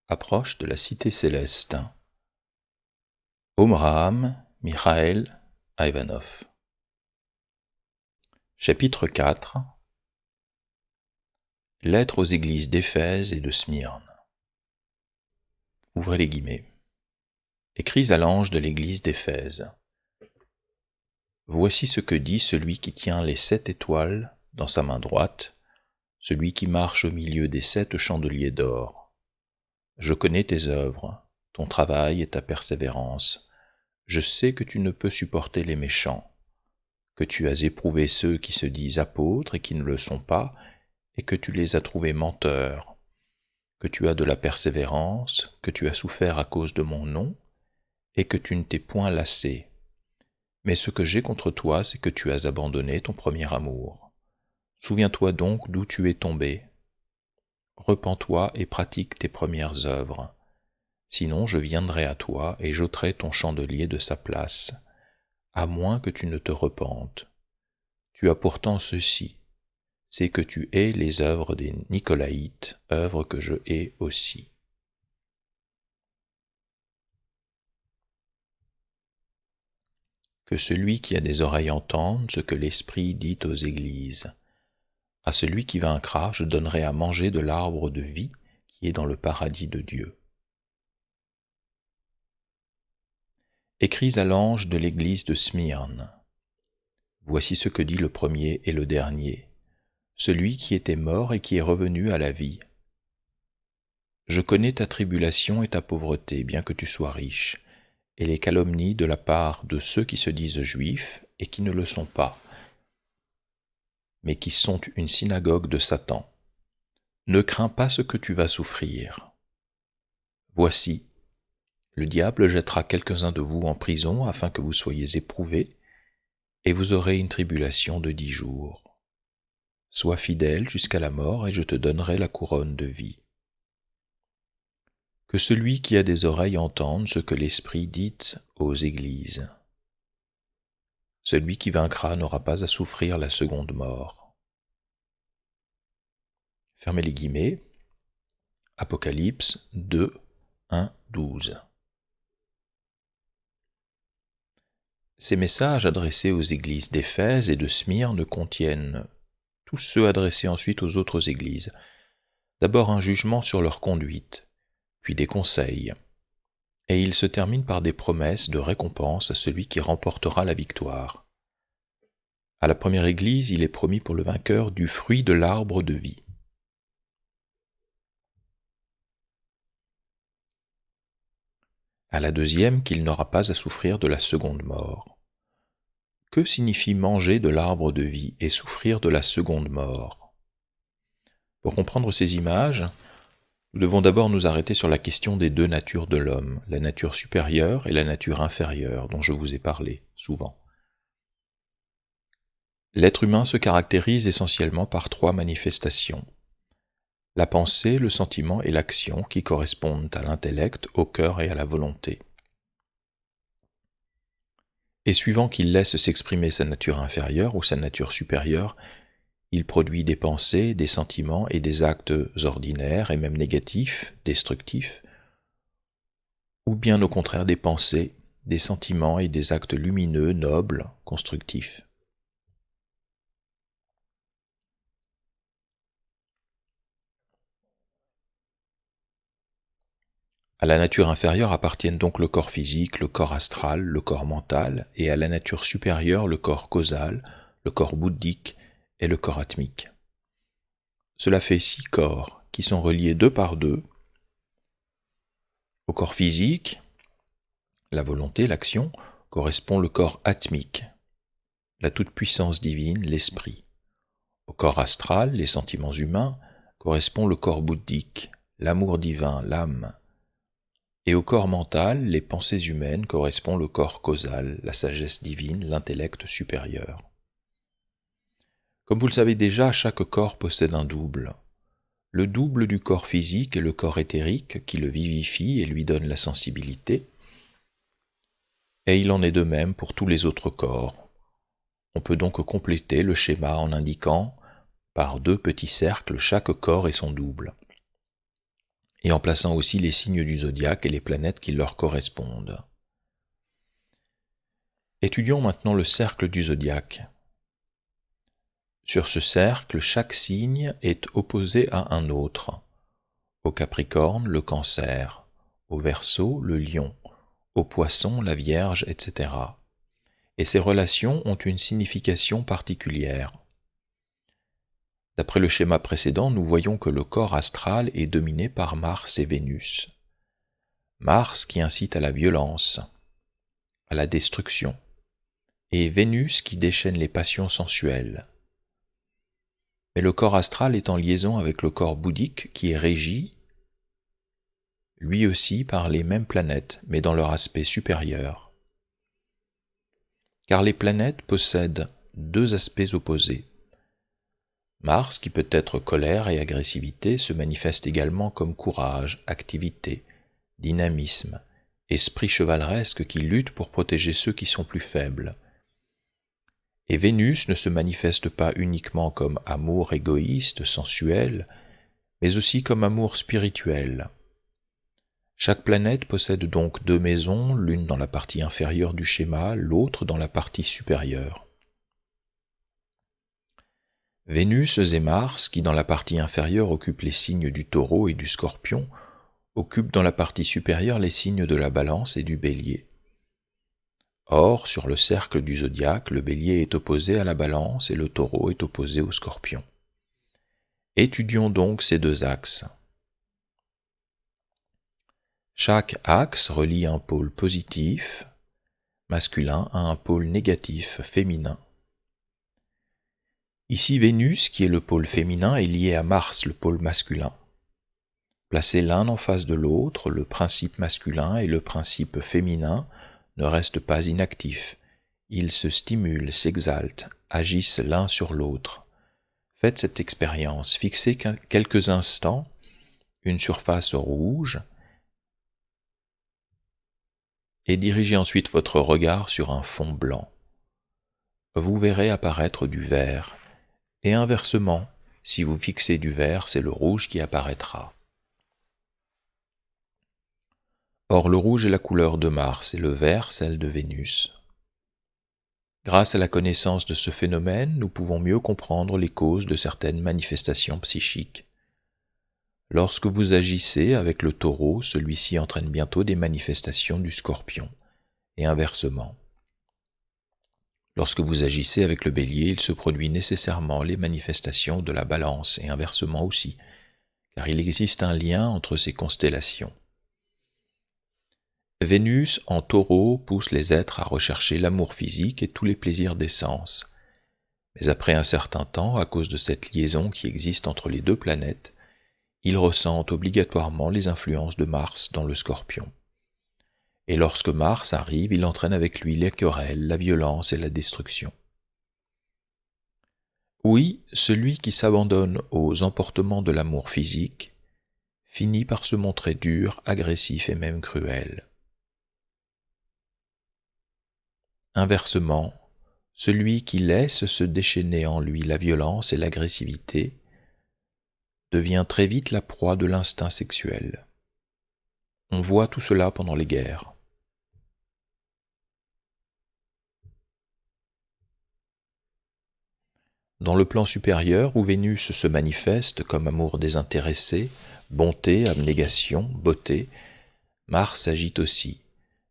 Approche de la cité céleste. Omraham Mikhaël Ivanov. Chapitre 4. Lettre aux églises d'Éphèse et de Smyrne. Ouvrez les guillemets. Écris à l'ange de l'église d'Éphèse. Voici ce que dit celui qui tient les 7 étoiles dans sa main droite, celui qui marche au milieu des 7 chandeliers d'or. Je connais tes œuvres, ton travail et ta persévérance. Je sais que tu ne peux supporter les méchants, que tu as éprouvé ceux qui se disent apôtres et qui ne le sont pas, et que tu les as trouvés menteurs, que tu as de la persévérance, que tu as souffert à cause de mon nom, et que tu ne t'es point lassé. Mais ce que j'ai contre toi, c'est que tu as abandonné ton premier amour. Souviens-toi donc d'où tu es tombé. Repens-toi et pratique tes premières œuvres. Sinon je viendrai à toi et j'ôterai ton chandelier de sa place, à moins que tu ne te repentes. Tu as pourtant ceci, c'est que tu hais les œuvres des Nicolaïtes, œuvres que je hais aussi. Que celui qui a des oreilles entende ce que l'Esprit dit aux églises. À celui qui vaincra, je donnerai à manger de l'arbre de vie qui est dans le paradis de Dieu. Écris à l'ange de l'église de Smyrne. Voici ce que dit le premier et le dernier, celui qui était mort et qui est revenu à la vie. Je connais ta tribulation et ta pauvreté, bien que tu sois riche, et les calomnies de la part de ceux qui se disent juifs et qui ne le sont pas, mais qui sont une synagogue de Satan. Ne crains pas ce que tu vas souffrir. Voici, le diable jettera quelques-uns de vous en prison afin que vous soyez éprouvés, et vous aurez une tribulation de 10 jours. Sois fidèle jusqu'à la mort, et je te donnerai la couronne de vie. Que celui qui a des oreilles entende ce que l'Esprit dit aux églises. Celui qui vaincra n'aura pas à souffrir la seconde mort. Fermez les guillemets. Apocalypse 2, 1, 12. Ces messages adressés aux églises d'Éphèse et de Smyrne contiennent tous ceux adressés ensuite aux autres églises. D'abord un jugement sur leur conduite, puis des conseils, et ils se terminent par des promesses de récompense à celui qui remportera la victoire. À la première église, il est promis pour le vainqueur du fruit de l'arbre de vie. À la deuxième, qu'il n'aura pas à souffrir de la seconde mort. Que signifie manger de l'arbre de vie et souffrir de la seconde mort? Pour comprendre ces images, nous devons d'abord nous arrêter sur la question des deux natures de l'homme, la nature supérieure et la nature inférieure, dont je vous ai parlé souvent. L'être humain se caractérise essentiellement par 3 manifestations. La pensée, le sentiment et l'action qui correspondent à l'intellect, au cœur et à la volonté. Et suivant qu'il laisse s'exprimer sa nature inférieure ou sa nature supérieure, il produit des pensées, des sentiments et des actes ordinaires et même négatifs, destructifs, ou bien au contraire des pensées, des sentiments et des actes lumineux, nobles, constructifs. À la nature inférieure appartiennent donc le corps physique, le corps astral, le corps mental, et à la nature supérieure le corps causal, le corps bouddhique et le corps atmique. Cela fait 6 corps qui sont reliés 2 par 2. Au corps physique, la volonté, l'action, correspond le corps atmique, la toute-puissance divine, l'esprit. Au corps astral, les sentiments humains, correspond le corps bouddhique, l'amour divin, l'âme. Et au corps mental, les pensées humaines, correspond le corps causal, la sagesse divine, l'intellect supérieur. Comme vous le savez déjà, chaque corps possède un double. Le double du corps physique est le corps éthérique qui le vivifie et lui donne la sensibilité. Et il en est de même pour tous les autres corps. On peut donc compléter le schéma en indiquant par 2 petits cercles chaque corps et son double. et en plaçant aussi les signes du zodiaque et les planètes qui leur correspondent. Étudions maintenant le cercle du zodiaque. Sur ce cercle, chaque signe est opposé à un autre. Au Capricorne, le Cancer, au Verseau, le Lion, au Poisson, la Vierge, etc. Et ces relations ont une signification particulière. D'après le schéma précédent, nous voyons que le corps astral est dominé par Mars et Vénus. Mars qui incite à la violence, à la destruction, et Vénus qui déchaîne les passions sensuelles. Mais le corps astral est en liaison avec le corps bouddhique qui est régi, lui aussi par les mêmes planètes, mais dans leur aspect supérieur. Car les planètes possèdent deux aspects opposés. Mars, qui peut être colère et agressivité, se manifeste également comme courage, activité, dynamisme, esprit chevaleresque qui lutte pour protéger ceux qui sont plus faibles. Et Vénus ne se manifeste pas uniquement comme amour égoïste, sensuel, mais aussi comme amour spirituel. Chaque planète possède donc deux maisons, l'une dans la partie inférieure du schéma, l'autre dans la partie supérieure. Vénus et Mars, qui dans la partie inférieure occupent les signes du Taureau et du Scorpion, occupent dans la partie supérieure les signes de la Balance et du Bélier. Or, sur le cercle du zodiaque, le Bélier est opposé à la Balance et le Taureau est opposé au Scorpion. Étudions donc ces deux axes. Chaque axe relie un pôle positif, masculin, à un pôle négatif, féminin. Ici, Vénus, qui est le pôle féminin, est lié à Mars, le pôle masculin. Placés l'un en face de l'autre, le principe masculin et le principe féminin ne restent pas inactifs. Ils se stimulent, s'exaltent, agissent l'un sur l'autre. Faites cette expérience, fixez quelques instants une surface rouge et dirigez ensuite votre regard sur un fond blanc. Vous verrez apparaître du vert, et inversement, si vous fixez du vert, c'est le rouge qui apparaîtra. Or, le rouge est la couleur de Mars et le vert celle de Vénus. Grâce à la connaissance de ce phénomène, nous pouvons mieux comprendre les causes de certaines manifestations psychiques. Lorsque vous agissez avec le Taureau, celui-ci entraîne bientôt des manifestations du Scorpion, et inversement. Lorsque vous agissez avec le Bélier, il se produit nécessairement les manifestations de la Balance, et inversement aussi, car il existe un lien entre ces constellations. Vénus en Taureau pousse les êtres à rechercher l'amour physique et tous les plaisirs des sens. Mais après un certain temps, à cause de cette liaison qui existe entre les deux planètes, ils ressentent obligatoirement les influences de Mars dans le Scorpion. Et lorsque Mars arrive, il entraîne avec lui les querelles, la violence et la destruction. Oui, celui qui s'abandonne aux emportements de l'amour physique finit par se montrer dur, agressif et même cruel. Inversement, celui qui laisse se déchaîner en lui la violence et l'agressivité devient très vite la proie de l'instinct sexuel. On voit tout cela pendant les guerres. Dans le plan supérieur, où Vénus se manifeste comme amour désintéressé, bonté, abnégation, beauté, Mars agit aussi,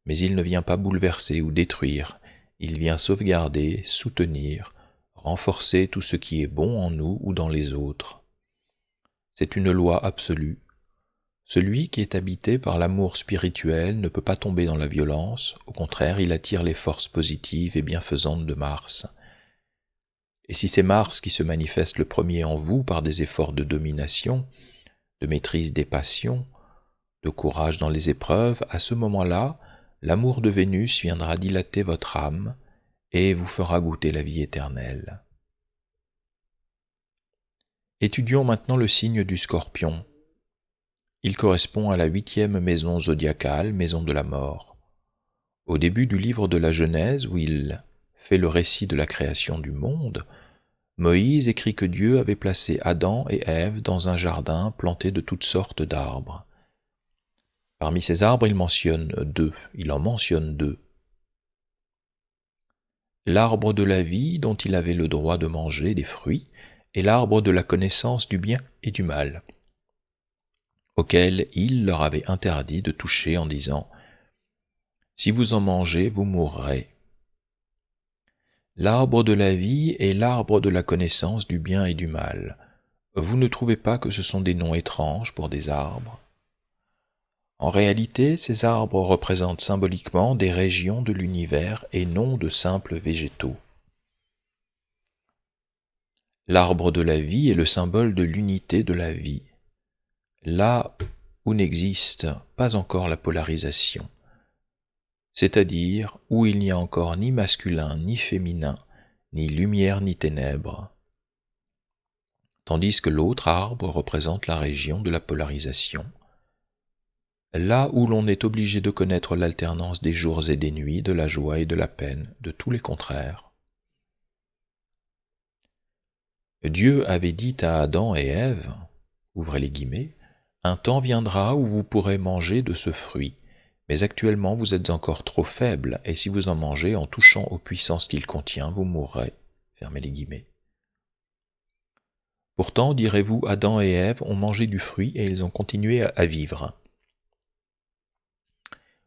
mais il ne vient pas bouleverser ou détruire, il vient sauvegarder, soutenir, renforcer tout ce qui est bon en nous ou dans les autres. C'est une loi absolue. Celui qui est habité par l'amour spirituel ne peut pas tomber dans la violence, au contraire, il attire les forces positives et bienfaisantes de Mars. Et si c'est Mars qui se manifeste le premier en vous par des efforts de domination, de maîtrise des passions, de courage dans les épreuves, à ce moment-là, l'amour de Vénus viendra dilater votre âme et vous fera goûter la vie éternelle. Étudions maintenant le signe du Scorpion. Il correspond à la 8e maison zodiacale, maison de la mort. Au début du livre de la Genèse, où il fait le récit de la création du monde, Moïse écrit que Dieu avait placé Adam et Ève dans un jardin planté de toutes sortes d'arbres, Parmi ces arbres, il en mentionne deux. L'arbre de la vie dont il avait le droit de manger des fruits, et l'arbre de la connaissance du bien et du mal, auquel il leur avait interdit de toucher en disant « Si vous en mangez, vous mourrez ». L'arbre de la vie et l'arbre de la connaissance du bien et du mal. Vous ne trouvez pas que ce sont des noms étranges pour des arbres? En réalité, ces arbres représentent symboliquement des régions de l'univers et non de simples végétaux. L'arbre de la vie est le symbole de l'unité de la vie, là où n'existe pas encore la polarisation, c'est-à-dire où il n'y a encore ni masculin ni féminin, ni lumière ni ténèbres, tandis que l'autre arbre représente la région de la polarisation, là où l'on est obligé de connaître l'alternance des jours et des nuits, de la joie et de la peine, de tous les contraires. Dieu avait dit à Adam et Ève, ouvrez les guillemets, « Un temps viendra où vous pourrez manger de ce fruit, mais actuellement vous êtes encore trop faibles, et si vous en mangez en touchant aux puissances qu'il contient, vous mourrez. » Fermez les guillemets. Pourtant, direz-vous, Adam et Ève ont mangé du fruit et ils ont continué à vivre.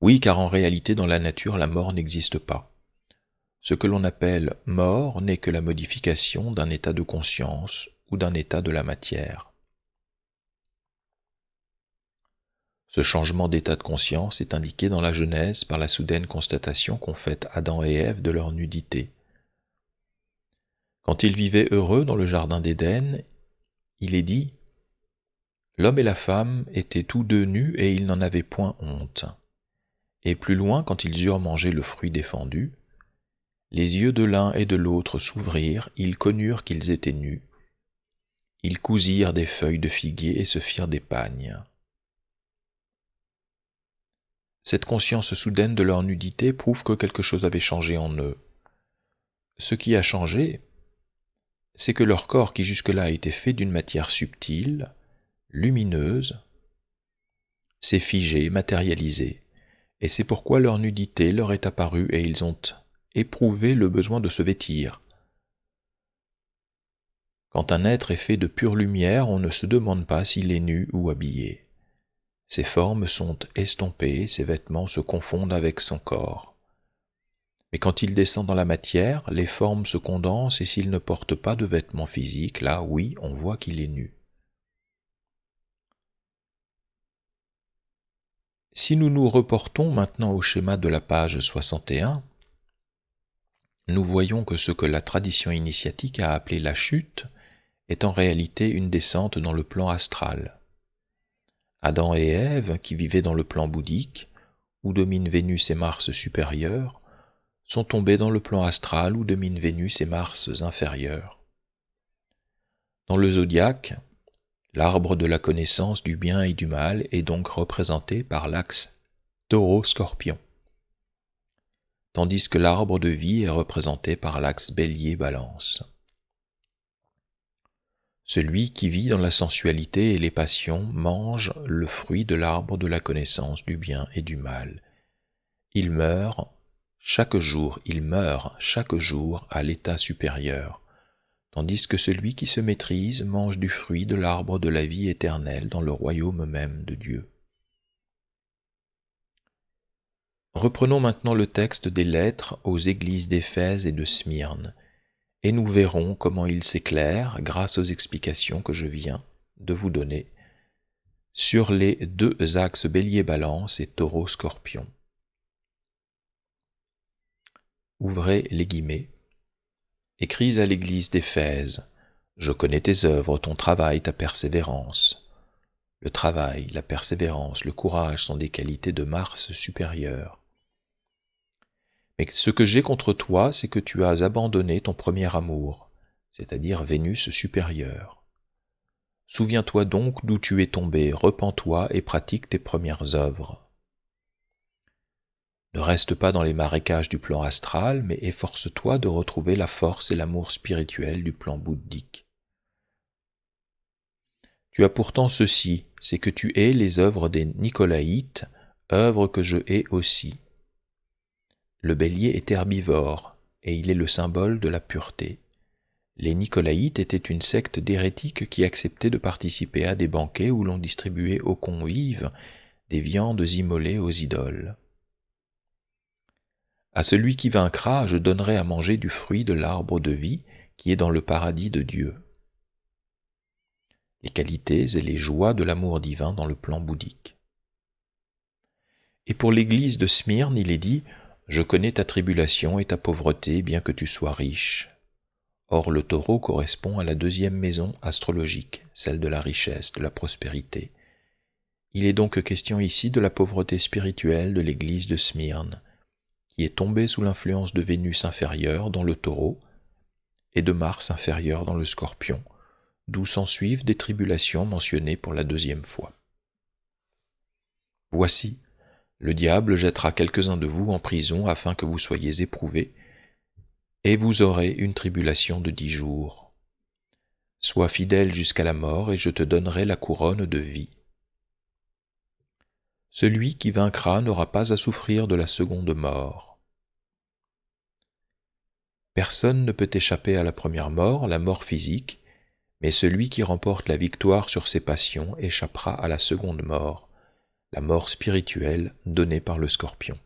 Oui, car en réalité, dans la nature, la mort n'existe pas. Ce que l'on appelle mort n'est que la modification d'un état de conscience ou d'un état de la matière. Ce changement d'état de conscience est indiqué dans la Genèse par la soudaine constatation qu'ont faite Adam et Ève de leur nudité. Quand ils vivaient heureux dans le jardin d'Éden, il est dit « L'homme et la femme étaient tous deux nus et ils n'en avaient point honte. » Et plus loin, quand ils eurent mangé le fruit défendu, les yeux de l'un et de l'autre s'ouvrirent, ils connurent qu'ils étaient nus. Ils cousirent des feuilles de figuier et se firent des pagnes. Cette conscience soudaine de leur nudité prouve que quelque chose avait changé en eux. Ce qui a changé, c'est que leur corps, qui jusque-là était fait d'une matière subtile, lumineuse, s'est figé, matérialisé. Et c'est pourquoi leur nudité leur est apparue et ils ont éprouvé le besoin de se vêtir. Quand un être est fait de pure lumière, on ne se demande pas s'il est nu ou habillé. Ses formes sont estompées, ses vêtements se confondent avec son corps. Mais quand il descend dans la matière, les formes se condensent et s'il ne porte pas de vêtements physiques, là, oui, on voit qu'il est nu. Si nous nous reportons maintenant au schéma de la page 61, nous voyons que ce que la tradition initiatique a appelé la chute est en réalité une descente dans le plan astral. Adam et Ève, qui vivaient dans le plan bouddhique, où domine Vénus et Mars supérieurs, sont tombés dans le plan astral où domine Vénus et Mars inférieurs. Dans le zodiaque, l'arbre de la connaissance du bien et du mal est donc représenté par l'axe Taureau-Scorpion, tandis que l'arbre de vie est représenté par l'axe Bélier-Balance. Celui qui vit dans la sensualité et les passions mange le fruit de l'arbre de la connaissance du bien et du mal. Il meurt chaque jour à l'état supérieur, tandis que celui qui se maîtrise mange du fruit de l'arbre de la vie éternelle dans le royaume même de Dieu. Reprenons maintenant le texte des lettres aux églises d'Éphèse et de Smyrne, et nous verrons comment il s'éclaire, grâce aux explications que je viens de vous donner, sur les deux axes Bélier-Balance et Taureau-Scorpion. Ouvrez les guillemets. Écris à l'église d'Éphèse, je connais tes œuvres, ton travail, ta persévérance. Le travail, la persévérance, le courage sont des qualités de Mars supérieures. Mais ce que j'ai contre toi, c'est que tu as abandonné ton premier amour, c'est-à-dire Vénus supérieure. Souviens-toi donc d'où tu es tombé, repens-toi et pratique tes premières œuvres. Ne reste pas dans les marécages du plan astral, mais efforce-toi de retrouver la force et l'amour spirituel du plan bouddhique. Tu as pourtant ceci, c'est que tu hais les œuvres des Nicolaïtes, œuvre que je hais aussi. Le bélier est herbivore, et il est le symbole de la pureté. Les Nicolaïtes étaient une secte d'hérétiques qui acceptait de participer à des banquets où l'on distribuait aux convives des viandes immolées aux idoles. À celui qui vaincra, je donnerai à manger du fruit de l'arbre de vie qui est dans le paradis de Dieu. Les qualités et les joies de l'amour divin dans le plan bouddhique. Et pour l'église de Smyrne, il est dit « Je connais ta tribulation et ta pauvreté, bien que tu sois riche. » Or le taureau correspond à la deuxième maison astrologique, celle de la richesse, de la prospérité. Il est donc question ici de la pauvreté spirituelle de l'église de Smyrne, qui est tombée sous l'influence de Vénus inférieure dans le taureau et de Mars inférieur dans le scorpion, d'où s'ensuivent des tribulations mentionnées pour la deuxième fois. Voici, le diable jettera quelques-uns de vous en prison afin que vous soyez éprouvés, et vous aurez une tribulation de 10 jours. Sois fidèle jusqu'à la mort, et je te donnerai la couronne de vie. Celui qui vaincra n'aura pas à souffrir de la seconde mort. Personne ne peut échapper à la première mort, la mort physique, mais celui qui remporte la victoire sur ses passions échappera à la seconde mort, la mort spirituelle donnée par le scorpion.